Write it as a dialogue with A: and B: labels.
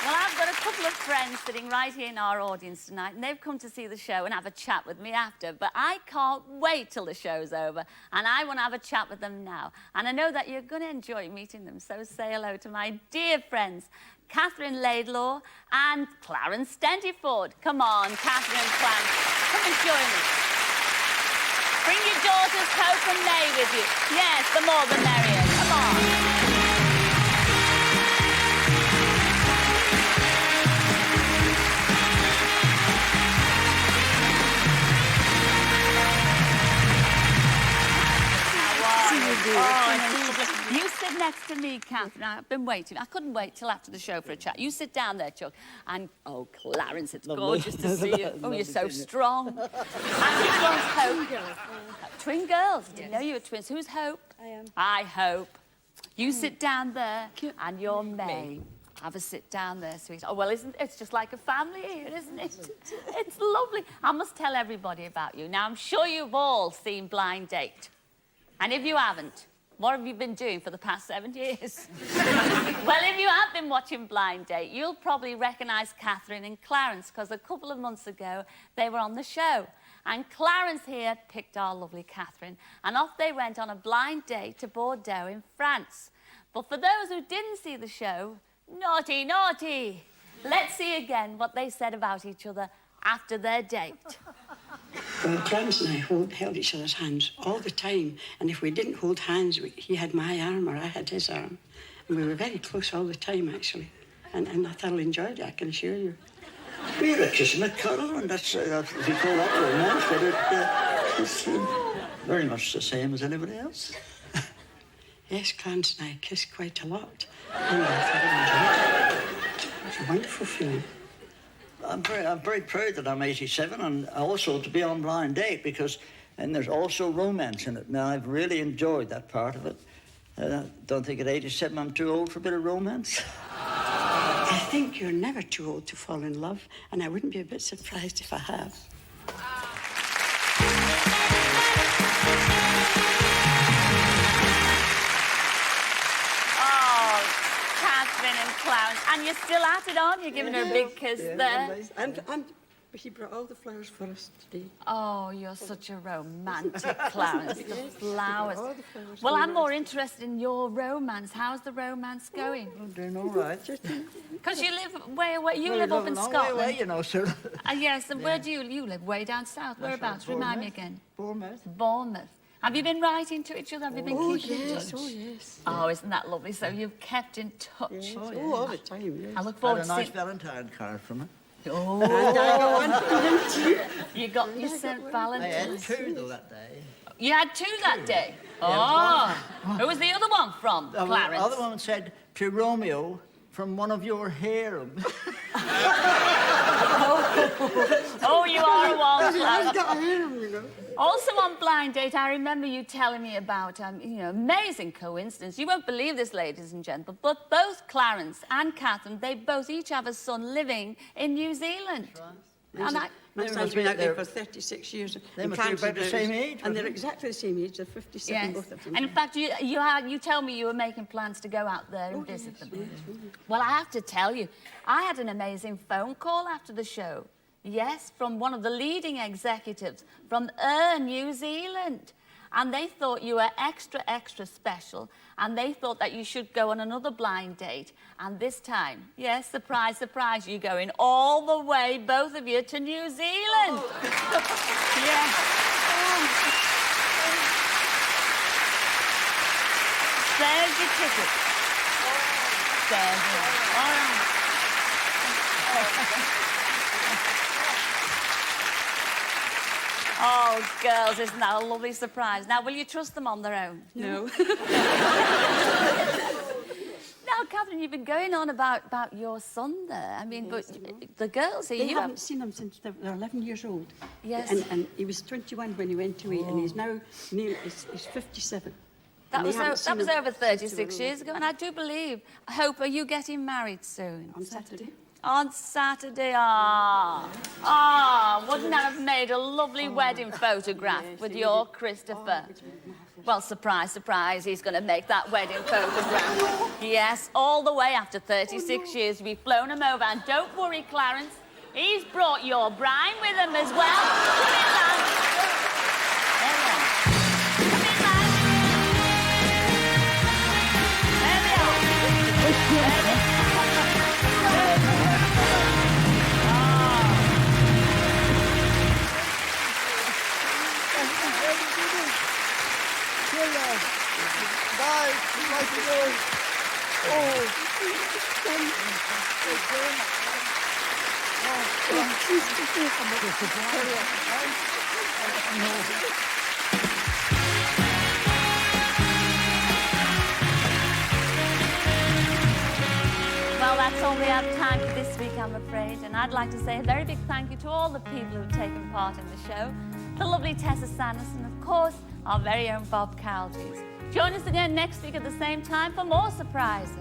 A: Well, I've got a couple of friends sitting right here in our audience tonight, and they've come to see the show and have a chat with me after. But I can't wait till the show's over, and I want to have a chat with them now. And I know that you're going to enjoy meeting them, so say hello to my dear friends, Catherine Laidlaw and Clarence Stentyford. Come on, Catherine and Clarence, come and join us. Bring your daughters Hope and May with you. Yes, the more the merrier. Come on. Oh, you sit next to me, Catherine. I've been waiting. I couldn't wait till after the show for a chat. You sit down there, Chuck. And, oh, Clarence, it's gorgeous to see you. Oh, you're so strong. And this one's Hope. Twin girls. I didn't know you were twins. Who's Hope?
B: I am.
A: I Hope. You sit down there, and you're May. Have a sit down there, sweet. Oh, well, it's just like a family here, isn't it? It's lovely. I must tell everybody about you. Now, I'm sure you've all seen Blind Date. And if you haven't, what have you been doing for the past 7 years? Well, if you have been watching Blind Date, you'll probably recognise Catherine and Clarence, because a couple of months ago, they were on the show. And Clarence here picked our lovely Catherine, and off they went on a blind date to Bordeaux in France. But for those who didn't see the show, naughty, naughty. Let's see again what they said about each other after their date.
B: Well, Clarence and I held each other's hands all the time, and if we didn't hold hands, he had my arm or I had his arm. And we were very close all the time, actually. And I thoroughly enjoyed it, I can assure you.
C: We're a kiss and a cuddle, and that's if you call that romance, but it's very much the same as anybody else.
B: Yes, Clarence and I kissed quite a lot, and I thoroughly enjoyed it. It was a wonderful feeling.
C: I'm very proud that I'm 87 and also to be on Blind Date and there's also romance in it. Now, I've really enjoyed that part of it. I don't think at 87 I'm too old for a bit of romance.
B: I think you're never too old to fall in love, and I wouldn't be a bit surprised if I have.
A: And Clarence, and you're still at it, aren't you? Giving her a big kiss there.
B: And he brought all the flowers for us today.
A: Oh, you're such a romantic, Clarence. The flowers.
B: All the flowers.
A: Well, I'm more interested in your romance. How's the romance going?
C: I'm doing all right.
A: Because you live way away. You live up in Scotland.
C: Way away, you know, sir.
A: Yes, and where do you live? Way down south. Whereabouts? Remind me again.
C: Bournemouth.
A: Bournemouth. Have you been writing to each other? Have you been keeping in touch?
B: Oh, yes.
A: Oh, isn't that lovely? So you've kept in touch.
B: Yes. Oh, all the time, yes.
A: I look forward
C: I
A: to
C: had a nice
A: seeing...
C: Valentine card from her.
A: Oh.
B: And I got one for him too.
A: You got your St.
C: I
A: Valentine's.
C: had two, though, that day.
A: You had two that day? Oh. Who was the other one from, Clarence?
C: The other one said, to Romeo, from one of your harem.
A: Oh, you are a one, Clarence.
B: I've got a harem, you know.
A: Also on Blind Date, I remember you telling me about, amazing coincidence. You won't believe this, ladies and gentlemen, but both Clarence and Catherine, they both each have a son living in New Zealand.
B: Right.
A: And
B: My son's been out there for 36 years.
C: They must be about the same age.
B: And they're exactly the same age. They're 57,
A: yes.
B: both of them.
A: And in fact, you tell me you were making plans to go out there and visit them.
B: Yes.
A: Well, I have to tell you, I had an amazing phone call after the show. Yes, from one of the leading executives from New Zealand. And they thought you were extra, extra special, and they thought that you should go on another blind date. And this time, yes, surprise, surprise, you're going all the way, both of you, to New Zealand. Oh. Yes. Oh. There's your ticket. There's it. All right. Oh, girls, isn't that a lovely surprise? Now, will you trust them on their own?
B: No.
A: Now, Catherine, you've been going on about your son there. I mean,
B: yes,
A: but the girls here...
B: They haven't seen him since they're 11 years old.
A: Yes.
B: And he was 21 when he went away, and he's now he's 57.
A: That was over 36 years ago, and I do believe... Hope, are you getting married soon?
B: On Saturday.
A: On Saturday, wouldn't that have made a lovely wedding photograph with your Christopher? Well, surprise, surprise, he's going to make that wedding photograph. Yes, all the way after 36 years, we've flown him over. And don't worry, Clarence, he's brought your bride with him as well. Come in, lad. There we are. Come in, lad. There we are. There we are.
D: Bye. Nice to know.
A: Well, that's all we have time for this week, I'm afraid. And I'd like to say a very big thank you to all the people who've taken part in the show. The lovely Tessa Sanderson, of course, our very own Bob Caldys. Join us again next week at the same time for more surprises.